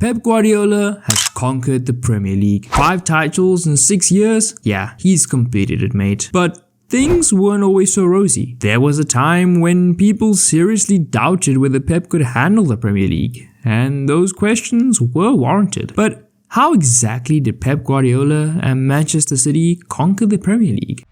Pep Guardiola has conquered the Premier League. 5 titles in 6 years? Yeah, he's completed it, mate. But things weren't always so rosy. There was a time when people seriously doubted whether Pep could handle the Premier League, and those questions were warranted. But how exactly did Pep Guardiola and Manchester City conquer the Premier League?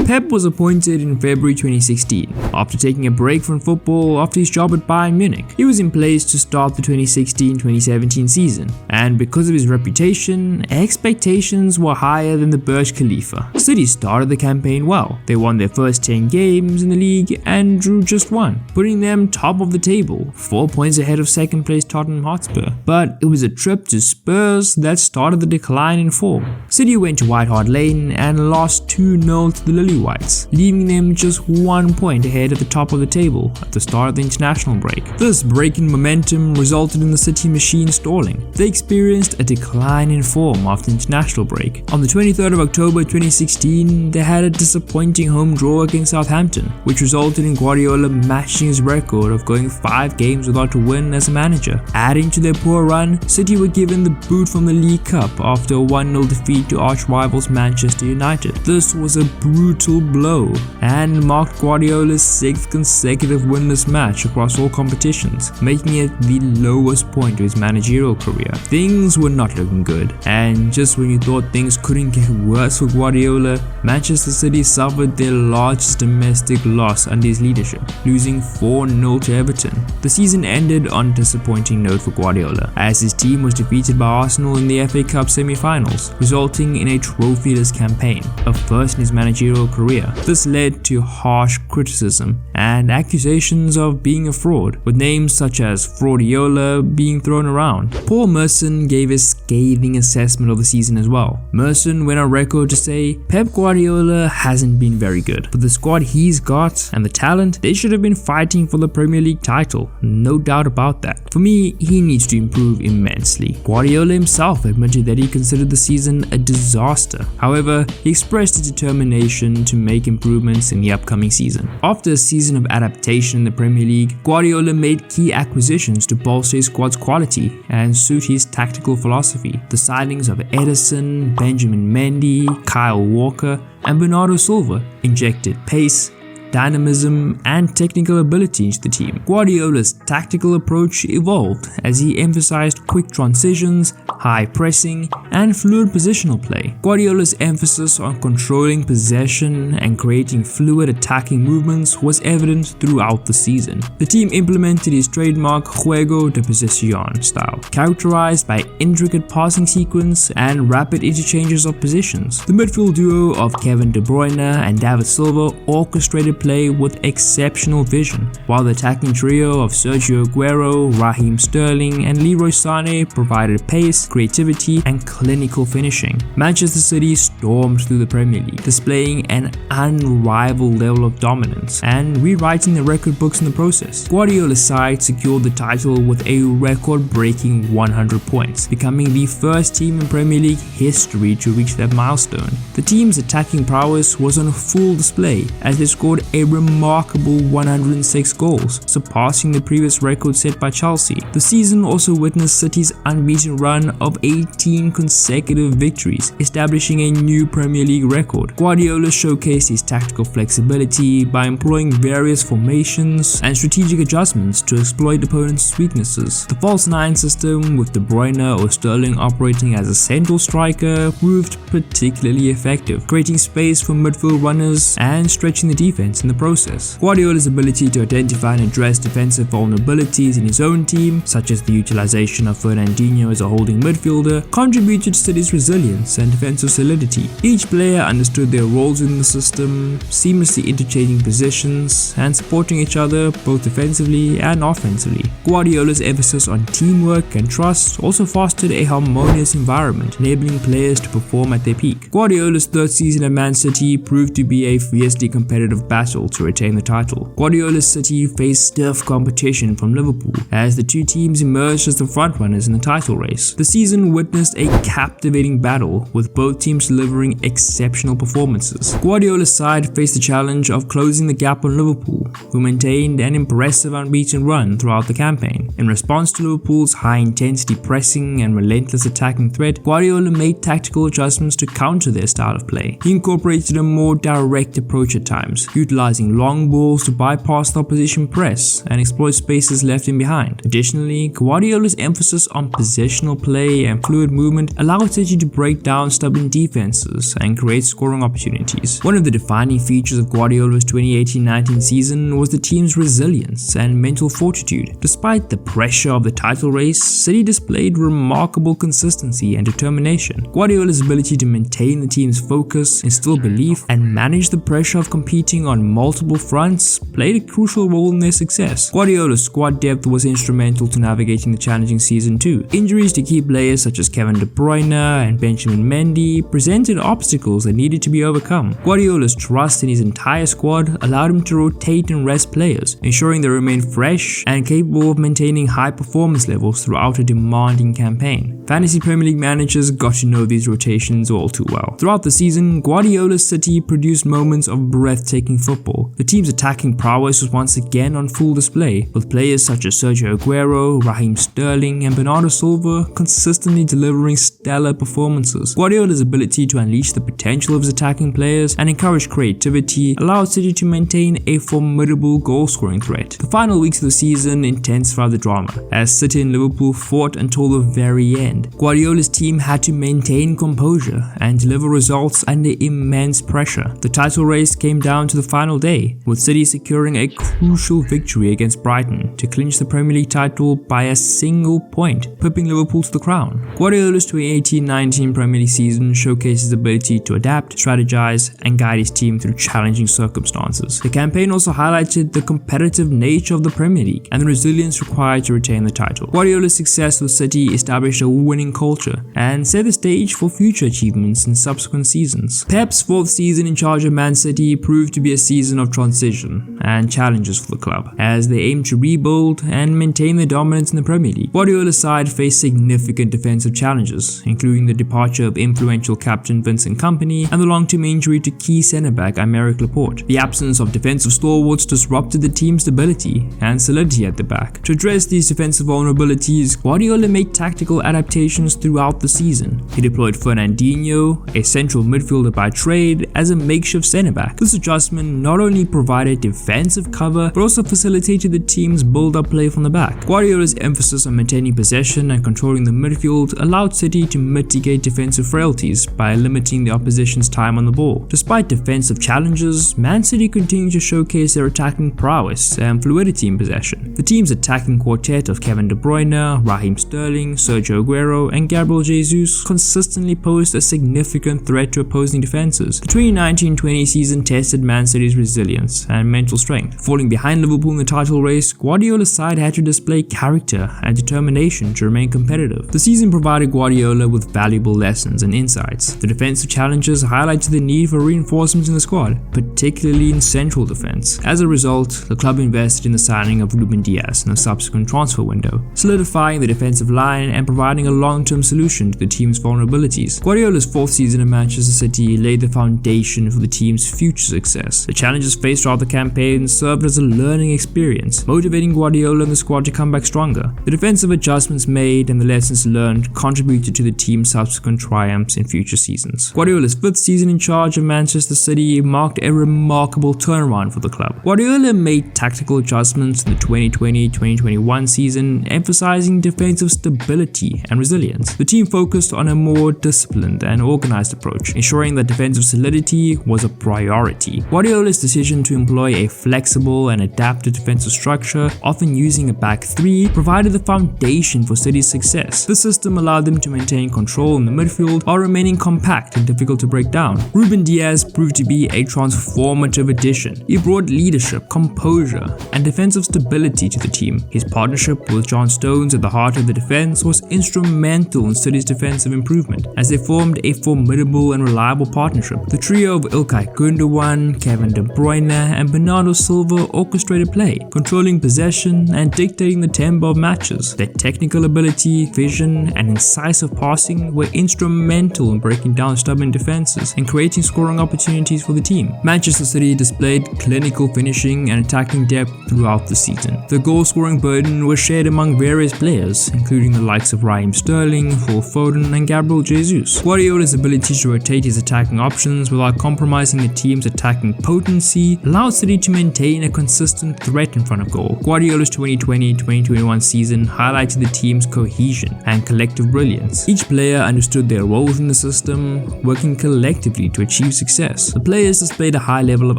Pep was appointed in February 2016 after taking a break from football after his job at Bayern Munich. He was in place to start the 2016-2017 season, and because of his reputation, expectations were higher than the Burj Khalifa. City started the campaign well. They won their first 10 games in the league and drew just 1, putting them top of the table, 4 points ahead of second place Tottenham Hotspur. But it was a trip to Spurs that started the decline in form. City went to White Hart Lane and lost 2-0 to the Lily Whites, leaving them just 1 point ahead at the top of the table at the start of the international break. This break in momentum resulted in the City machine stalling. They experienced a decline in form after the international break. On the 23rd of October 2016, they had a disappointing home draw against Southampton, which resulted in Guardiola matching his record of going 5 games without a win as a manager. Adding to their poor run, City were given the boot from the League Cup after a 1-0 defeat to arch rivals Manchester United. This was a brutal blow and marked Guardiola's 6th consecutive winless match across all competitions, making it the lowest point of his managerial career. Things were not looking good, and just when you thought things couldn't get worse for Guardiola, Manchester City suffered their largest domestic loss under his leadership, losing 4-0 to Everton. The season ended on a disappointing note for Guardiola, as his team was defeated by Arsenal in the FA Cup semi-finals, resulting in a trophyless campaign, a first in his managerial career. This led to harsh criticism and accusations of being a fraud, with names such as Fraudiola being thrown around. Paul Merson gave a scathing assessment of the season as well. Merson went on record to say, Pep Guardiola hasn't been very good. For the squad he's got and the talent, they should have been fighting for the Premier League title, no doubt about that. For me, he needs to improve immensely. Guardiola himself admitted that he considered the season a disaster. However, he expressed his determination to make improvements in the upcoming season. After a season of adaptation in the Premier League, Guardiola made key acquisitions to bolster his squad's quality and suit his tactical philosophy. The signings of Ederson, Benjamin Mendy, Kyle Walker, and Bernardo Silva injected pace, dynamism, and technical ability into the team. Guardiola's tactical approach evolved as he emphasized quick transitions, high pressing, and fluid positional play. Guardiola's emphasis on controlling possession and creating fluid attacking movements was evident throughout the season. The team implemented his trademark juego de posesión style, characterized by intricate passing sequence and rapid interchanges of positions. The midfield duo of Kevin De Bruyne and David Silva orchestrated play with exceptional vision, while the attacking trio of Sergio Aguero, Raheem Sterling, and Leroy Sané provided pace, creativity, and clinical finishing. Manchester City stormed through the Premier League, displaying an unrivaled level of dominance and rewriting the record books in the process. Guardiola's side secured the title with a record-breaking 100 points, becoming the first team in Premier League history to reach that milestone. The team's attacking prowess was on full display as they scored a remarkable 106 goals, surpassing the previous record set by Chelsea. The season also witnessed City's unbeaten run of 18 consecutive victories, establishing a new Premier League record. Guardiola showcased his tactical flexibility by employing various formations and strategic adjustments to exploit opponents' weaknesses. The false 9 system, with De Bruyne or Sterling operating as a central striker, proved particularly effective, creating space for midfield runners and stretching the defense in the process. Guardiola's ability to identify and address defensive vulnerabilities in his own team, such as the utilization of Fernandinho as a holding midfielder, contributed to City's resilience and defensive solidity. Each player understood their roles in the system, seamlessly interchanging positions and supporting each other both defensively and offensively. Guardiola's emphasis on teamwork and trust also fostered a harmonious environment, enabling players to perform at their peak. Guardiola's 3rd season at Man City proved to be a fiercely competitive battle battle to retain the title. Guardiola's City faced stiff competition from Liverpool as the two teams emerged as the frontrunners in the title race. The season witnessed a captivating battle, with both teams delivering exceptional performances. Guardiola's side faced the challenge of closing the gap on Liverpool, who maintained an impressive unbeaten run throughout the campaign. In response to Liverpool's high-intensity pressing and relentless attacking threat, Guardiola made tactical adjustments to counter their style of play. He incorporated a more direct approach at times, utilizing long balls to bypass the opposition press and exploit spaces left in behind. Additionally, Guardiola's emphasis on positional play and fluid movement allowed City to break down stubborn defenses and create scoring opportunities. One of the defining features of Guardiola's 2018-19 season was the team's resilience and mental fortitude. Despite the pressure of the title race, City displayed remarkable consistency and determination. Guardiola's ability to maintain the team's focus, instill belief, and manage the pressure of competing on multiple fronts played a crucial role in their success. Guardiola's squad depth was instrumental to navigating the challenging season too. Injuries to key players such as Kevin De Bruyne and Benjamin Mendy presented obstacles that needed to be overcome. Guardiola's trust in his entire squad allowed him to rotate and rest players, ensuring they remained fresh and capable of maintaining high performance levels throughout a demanding campaign. Fantasy Premier League managers got to know these rotations all too well. Throughout the season, Guardiola's City produced moments of breathtaking football. The team's attacking prowess was once again on full display, with players such as Sergio Aguero, Raheem Sterling, and Bernardo Silva consistently delivering stellar performances. Guardiola's ability to unleash the potential of his attacking players and encourage creativity allowed City to maintain a formidable goal-scoring threat. The final weeks of the season intensified the drama, as City and Liverpool fought until the very end. Guardiola's team had to maintain composure and deliver results under immense pressure. The title race came down to the final day, with City securing a crucial victory against Brighton to clinch the Premier League title by a single point, pipping Liverpool to the crown. Guardiola's 2018-19 Premier League season showcased his ability to adapt, strategize, and guide his team through challenging circumstances. The campaign also highlighted the competitive nature of the Premier League and the resilience required to retain the title. Guardiola's success with City established a winning culture and set the stage for future achievements in subsequent seasons. Pep's fourth season in charge of Man City proved to be a season of transition and challenges for the club, as they aimed to rebuild and maintain their dominance in the Premier League. Guardiola's side faced significant defensive challenges, including the departure of influential captain Vincent Kompany and the long-term injury to key centre-back Aymeric Laporte. The absence of defensive stalwarts disrupted the team's stability and solidity at the back. To address these defensive vulnerabilities, Guardiola made tactical adaptations throughout the season. He deployed Fernandinho, a central midfielder by trade, as a makeshift centre-back. This adjustment not only provided defensive cover, but also facilitated the team's build-up play from the back. Guardiola's emphasis on maintaining possession and controlling the midfield allowed City to mitigate defensive frailties by limiting the opposition's time on the ball. Despite defensive challenges, Man City continued to showcase their attacking prowess and fluidity in possession. The team's attacking quartet of Kevin De Bruyne, Raheem Sterling, Sergio Aguero, and Gabriel Jesus consistently posed a significant threat to opposing defenses. The 2019-20 season tested Man City's resilience and mental strength. Falling behind Liverpool in the title race, Guardiola's side had to display character and determination to remain competitive. The season provided Guardiola with valuable lessons and insights. The defensive challenges highlighted the need for reinforcements in the squad, particularly in central defense. As a result, the club invested in the signing of Ruben Dias in the subsequent transfer window, solidifying the defensive line and providing a long-term solution to the team's vulnerabilities. Guardiola's fourth season at Manchester City laid the foundation for the team's future success. The challenges faced throughout the campaign served as a learning experience, motivating Guardiola and the squad to come back stronger. The defensive adjustments made and the lessons learned contributed to the team's subsequent triumphs in future seasons. Guardiola's fifth season in charge of Manchester City marked a remarkable turnaround for the club. Guardiola made tactical adjustments in the 2020-2021 season, emphasizing defensive stability and resilience. The team focused on a more disciplined and organized approach, ensuring that defensive solidity was a priority. Guardiola's decision to employ a flexible and adapted defensive structure, often using a back three, provided the foundation for City's success. The system allowed them to maintain control in the midfield while remaining compact and difficult to break down. Ruben Dias proved to be a transformative addition. He brought leadership, composure, and defensive stability to the team. His partnership with John Stones at the heart of the defense was instrumental in City's defensive improvement, as they formed a formidable and reliable partnership. The trio of Ilkay Gundogan, Kevin De De Bruyne and Bernardo Silva orchestrated play, controlling possession and dictating the tempo of matches. Their technical ability, vision, and incisive passing were instrumental in breaking down stubborn defenses and creating scoring opportunities for the team. Manchester City displayed clinical finishing and attacking depth throughout the season. The goal-scoring burden was shared among various players, including the likes of Raheem Sterling, Phil Foden, and Gabriel Jesus. Guardiola's ability to rotate his attacking options without compromising the team's attacking potency allowed City to maintain a consistent threat in front of goal. Guardiola's 2020-2021 season highlighted the team's cohesion and collective brilliance. Each player understood their roles in the system, working collectively to achieve success. The players displayed a high level of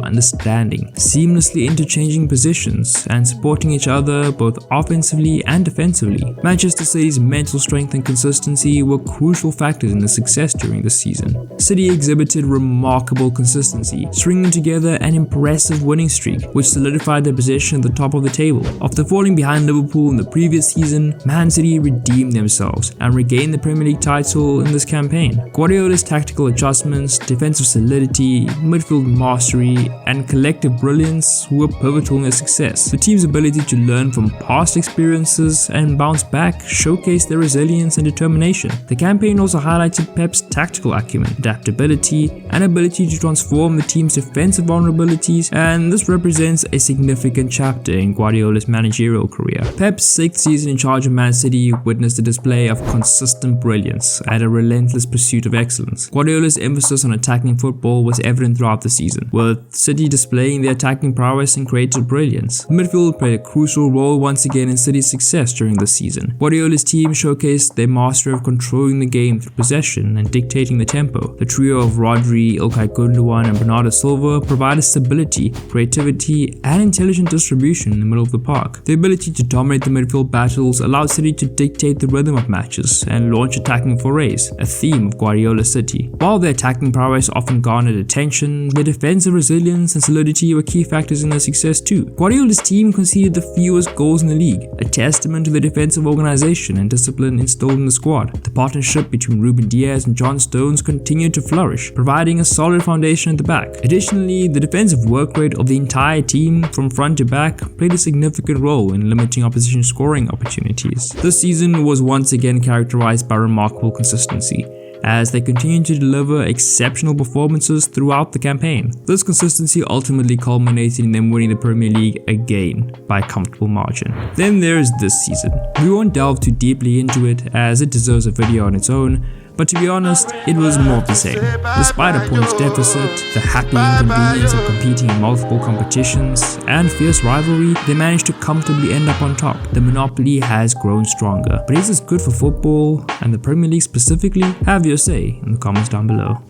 understanding, seamlessly interchanging positions and supporting each other both offensively and defensively. Manchester City's mental strength and consistency were crucial factors in the success during this season. City exhibited remarkable consistency, stringing together an impressive winning streak, which solidified their position at the top of the table. After falling behind Liverpool in the previous season, Man City redeemed themselves and regained the Premier League title in this campaign. Guardiola's tactical adjustments, defensive solidity, midfield mastery, and collective brilliance were pivotal in their success. The team's ability to learn from past experiences and bounce back showcased their resilience and determination. The campaign also highlighted Pep's tactical acumen, adaptability, and ability to transform the team's defensive vulnerabilities, and this represents a significant chapter in Guardiola's managerial career. Pep's sixth season in charge of Man City witnessed a display of consistent brilliance and a relentless pursuit of excellence. Guardiola's emphasis on attacking football was evident throughout the season, with City displaying their attacking prowess and creative brilliance. Midfield played a crucial role once again in City's success during this season. Guardiola's team showcased their mastery of controlling the game through possession and dictating the tempo. The trio of Rodri, Ilkay Gundogan, and Bernardo Silva provided stability, creativity, and intelligent distribution in the middle of the park. The ability to dominate the midfield battles allowed City to dictate the rhythm of matches and launch attacking forays, a theme of Guardiola City. While their attacking prowess often garnered attention, their defensive resilience and solidity were key factors in their success too. Guardiola's team conceded the fewest goals in the league, a testament to the defensive organization and discipline installed in the squad. The partnership between Ruben Dias and John Stones continued to flourish, providing a solid foundation at the back. Additionally, the defensive work rate of the entire team from front to back played a significant role in limiting opposition scoring opportunities. This season was once again characterized by remarkable consistency, as they continued to deliver exceptional performances throughout the campaign. This consistency ultimately culminated in them winning the Premier League again by a comfortable margin. Then there is this season. We won't delve too deeply into it as it deserves a video on its own, but to be honest, it was more of the same. Despite a points deficit, the happy inconvenience of competing in multiple competitions, and fierce rivalry, they managed to comfortably end up on top. The monopoly has grown stronger. But is this good for football and the Premier League specifically? Have your say in the comments down below.